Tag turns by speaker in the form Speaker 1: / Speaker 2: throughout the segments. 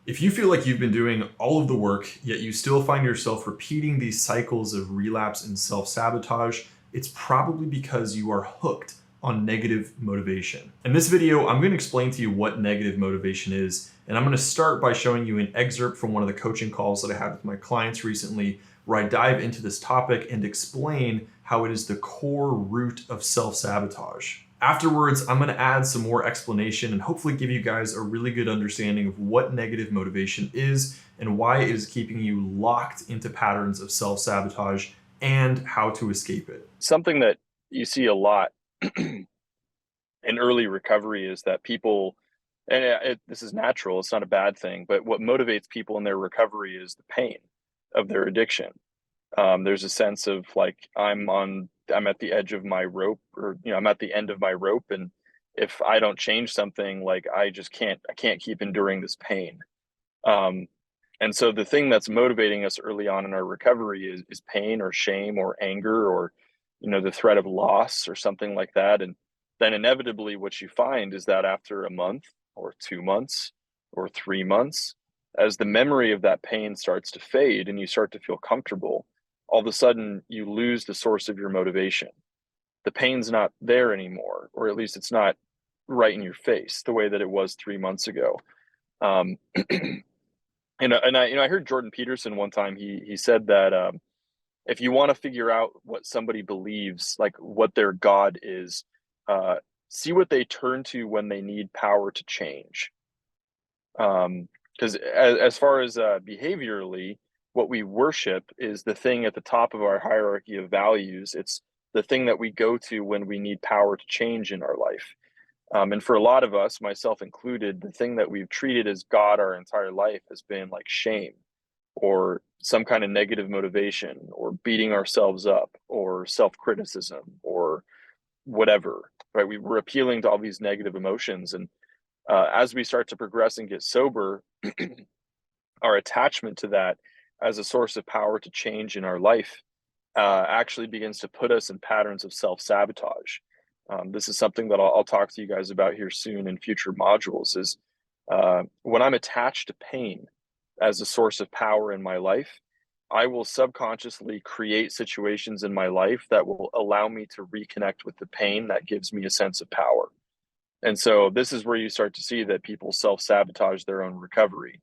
Speaker 1: If you feel like you've been doing all of the work, yet you still find yourself repeating these cycles of relapse and self sabotage, it's probably because you are hooked on negative motivation. In this video, I'm going to explain to you what negative motivation is, and I'm going to start by showing you an excerpt from one of the coaching calls that I had with my clients recently, where I dive into this topic and explain how it is the core root of self sabotage. Afterwards, I'm going to add some more explanation and hopefully give you guys a really good understanding of what negative motivation is and why it is keeping you locked into patterns of self-sabotage and how to escape it.
Speaker 2: Something that you see a lot in early recovery is that people, and this is natural, it's not a bad thing, but what motivates people in their recovery is the pain of their addiction. There's a sense of like, I'm at the edge of my rope, or I'm at the end of my rope, and if I don't change something, like I can't keep enduring this pain. And so the thing that's motivating us early on in our recovery is pain or shame or anger, or the threat of loss or something like that. And then inevitably what you find is that after a month or 2 months or 3 months, as the memory of that pain starts to fade and you start to feel comfortable, all of a sudden you lose the source of your motivation. The pain's not there anymore, or at least it's not right in your face the way that it was 3 months ago. Um, I heard Jordan Peterson one time. He said that if you want to figure out what somebody believes, like what their God is, uh, see what they turn to when they need power to change. Because as far as behaviorally, what we worship is the thing at the top of our hierarchy of values. It's the thing that we go to when we need power to change in our life. And for a lot of us, myself included, the thing that we've treated as God our entire life has been like shame or some kind of negative motivation or beating ourselves up or self-criticism or whatever, right? We're appealing to all these negative emotions. And as we start to progress and get sober, our attachment to that as a source of power to change in our life actually begins to put us in patterns of self-sabotage. This is something that I'll talk to you guys about here soon in future modules, is when I'm attached to pain as a source of power in my life, I will subconsciously create situations in my life that will allow me to reconnect with the pain that gives me a sense of power. And so this is where you start to see that people self-sabotage their own recovery,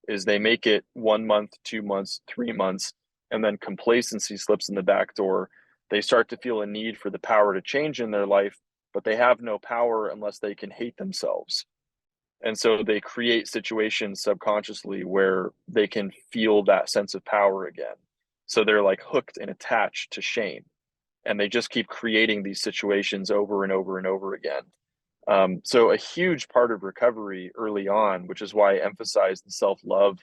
Speaker 2: is they make it 1 month, 2 months, 3 months, and then complacency slips in the back door. They start to feel a need for the power to change in their life, but they have no power unless they can hate themselves. And so they create situations subconsciously where they can feel that sense of power again. So they're like hooked and attached to shame. And they just keep creating these situations over and over and over again. So a huge part of recovery early on, which is why I emphasize the self-love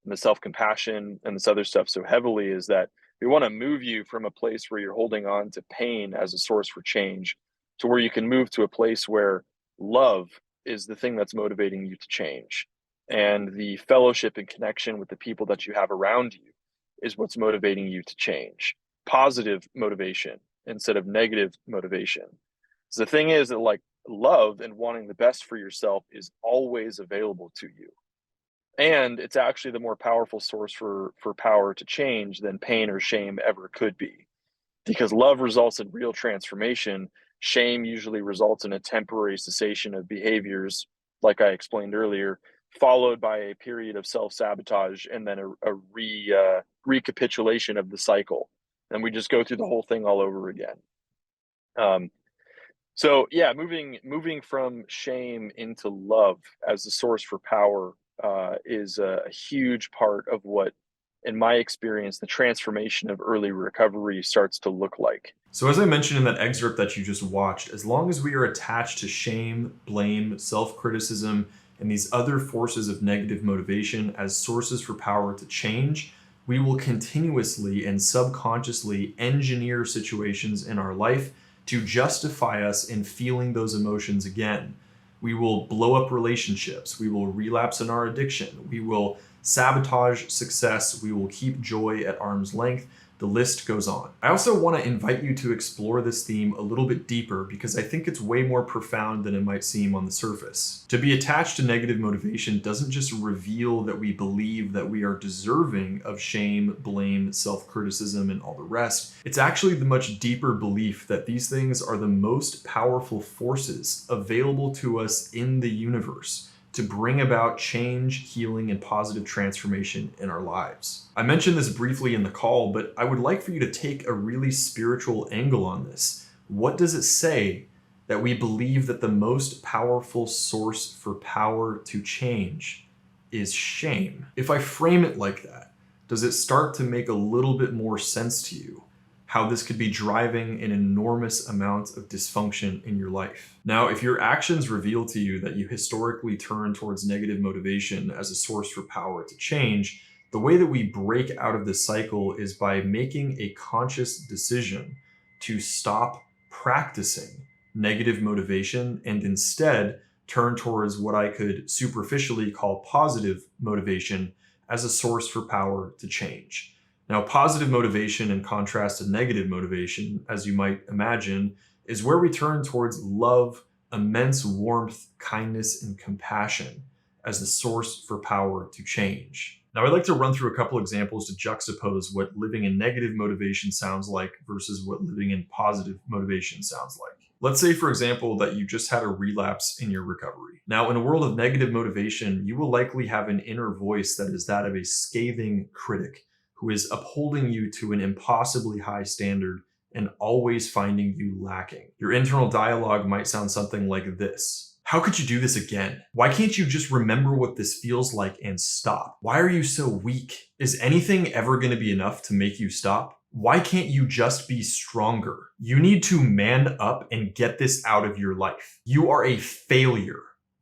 Speaker 2: and the self-compassion and this other stuff so heavily, is that we want to move you from a place where you're holding on to pain as a source for change to where you can move to a place where love is the thing that's motivating you to change. And the fellowship and connection with the people that you have around you is what's motivating you to change. Positive motivation instead of negative motivation. So the thing is that like love and wanting the best for yourself is always available to you. And it's actually the more powerful source for power to change than pain or shame ever could be. Because love results in real transformation. Shame usually results in a temporary cessation of behaviors, like I explained earlier, followed by a period of self-sabotage and then a recapitulation of the cycle. And we just go through the whole thing all over again. So yeah, moving from shame into love as the source for power is a huge part of what, in my experience, the transformation of early recovery starts to look like.
Speaker 1: So, as I mentioned in that excerpt that you just watched, as long as we are attached to shame, blame, self criticism, and these other forces of negative motivation as sources for power to change, we will continuously and subconsciously engineer situations in our life to justify us in feeling those emotions again. We will blow up relationships. We will relapse in our addiction. We will sabotage success. We will keep joy at arm's length The list goes on. I also want to invite you to explore this theme a little bit deeper because I think it's way more profound than it might seem on the surface. To be attached to negative motivation doesn't just reveal that we believe that we are deserving of shame, blame, self-criticism, and all the rest. It's actually the much deeper belief that these things are the most powerful forces available to us in the universe to bring about change, healing, and positive transformation in our lives. I mentioned this briefly in the call, but I would like for you to take a really spiritual angle on this. What does it say that we believe that the most powerful source for power to change is shame? If I frame it like that, does it start to make a little bit more sense to you? How this could be driving an enormous amount of dysfunction in your life. Now, if your actions reveal to you that you historically turn towards negative motivation as a source for power to change, the way that we break out of this cycle is by making a conscious decision to stop practicing negative motivation and instead turn towards what I could superficially call positive motivation as a source for power to change. Now, positive motivation, in contrast to negative motivation, as you might imagine, is where we turn towards love, immense warmth, kindness, and compassion as the source for power to change. Now, I'd like to run through a couple examples to juxtapose what living in negative motivation sounds like versus what living in positive motivation sounds like. Let's say, for example, that you just had a relapse in your recovery. Now, in a world of negative motivation, you will likely have an inner voice that is that of a scathing critic who is upholding you to an impossibly high standard and always finding you lacking. Your internal dialogue might sound something like this. How could you do this again? Why can't you just remember what this feels like and stop? Why are you so weak? Is anything ever going to be enough to make you stop? Why can't you just be stronger? You need to man up and get this out of your life. You are a failure.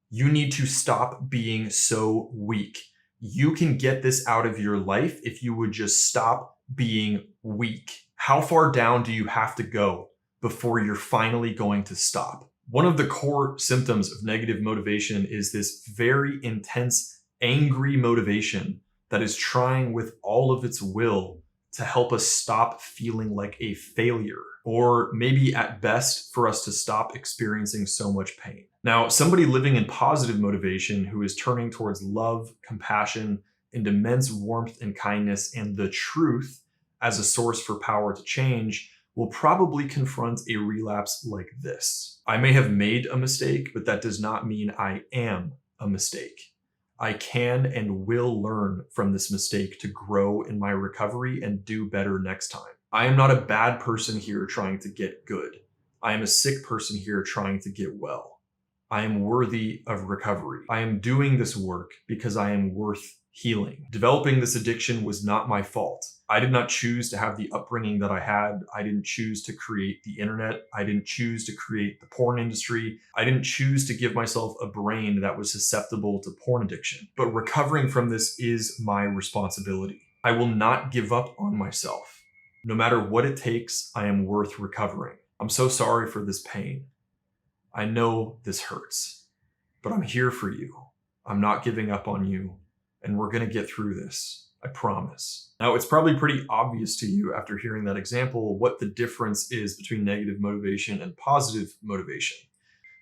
Speaker 1: You need to stop being so weak. You can get this out of your life if you would just stop being weak. How far down do you have to go before you're finally going to stop? One of the core symptoms of negative motivation is this very intense, angry motivation that is trying with all of its will to help us stop feeling like a failure, or maybe at best for us to stop experiencing so much pain. Now, somebody living in positive motivation who is turning towards love, compassion, and immense warmth and kindness and the truth as a source for power to change will probably confront a relapse like this. I may have made a mistake, but that does not mean I am a mistake. I can and will learn from this mistake to grow in my recovery and do better next time. I am not a bad person here trying to get good. I am a sick person here trying to get well. I am worthy of recovery. I am doing this work because I am worth healing. Developing this addiction was not my fault. I did not choose to have the upbringing that I had. I didn't choose to create the internet. I didn't choose to create the porn industry. I didn't choose to give myself a brain that was susceptible to porn addiction. But recovering from this is my responsibility. I will not give up on myself. No matter what it takes, I am worth recovering. I'm so sorry for this pain. I know this hurts, but I'm here for you. I'm not giving up on you, and we're going to get through this. I promise. Now, it's probably pretty obvious to you after hearing that example what the difference is between negative motivation and positive motivation.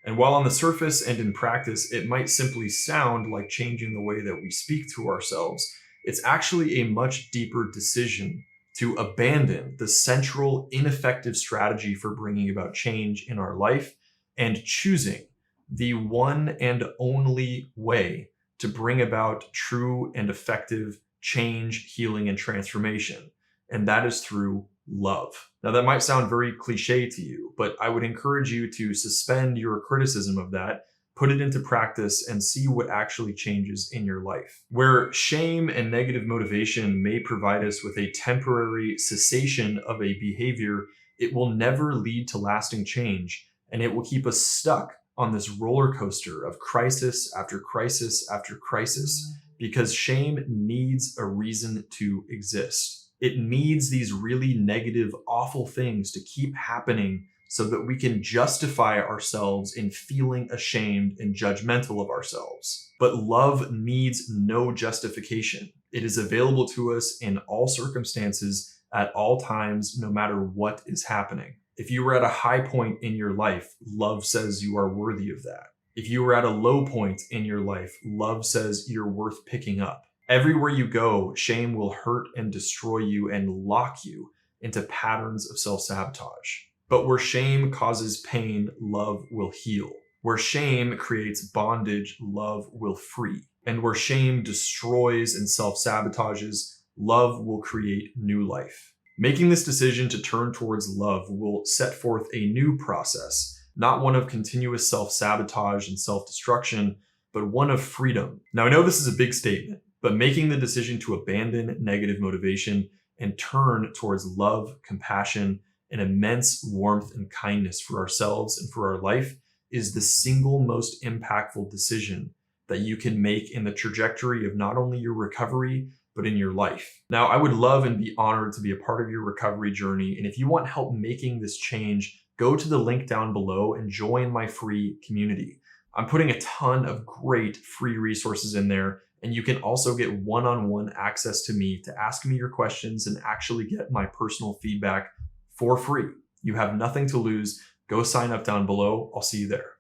Speaker 1: And while on the surface and in practice, it might simply sound like changing the way that we speak to ourselves, it's actually a much deeper decision to abandon the central ineffective strategy for bringing about change in our life and choosing the one and only way to bring about true and effective change, healing, and transformation. And that is through love. Now, that might sound very cliche to you, but I would encourage you to suspend your criticism of that, put it into practice, and see what actually changes in your life. Where shame and negative motivation may provide us with a temporary cessation of a behavior, it will never lead to lasting change, and it will keep us stuck on this roller coaster of crisis after crisis after crisis, because shame needs a reason to exist. It needs these really negative, awful things to keep happening so that we can justify ourselves in feeling ashamed and judgmental of ourselves. But love needs no justification. It is available to us in all circumstances at all times, no matter what is happening. If you were at a high point in your life, love says you are worthy of that. If you were at a low point in your life, love says you're worth picking up. Everywhere you go, shame will hurt and destroy you and lock you into patterns of self-sabotage. But where shame causes pain, love will heal. Where shame creates bondage, love will free. And where shame destroys and self-sabotages, love will create new life. Making this decision to turn towards love will set forth a new process, not one of continuous self-sabotage and self-destruction, but one of freedom. Now, I know this is a big statement, but making the decision to abandon negative motivation and turn towards love, compassion, and immense warmth and kindness for ourselves and for our life is the single most impactful decision that you can make in the trajectory of not only your recovery, but in your life. Now, I would love and be honored to be a part of your recovery journey. And if you want help making this change, go to the link down below and join my free community. I'm putting a ton of great free resources in there. And you can also get one-on-one access to me to ask me your questions and actually get my personal feedback for free. You have nothing to lose. Go sign up down below. I'll see you there.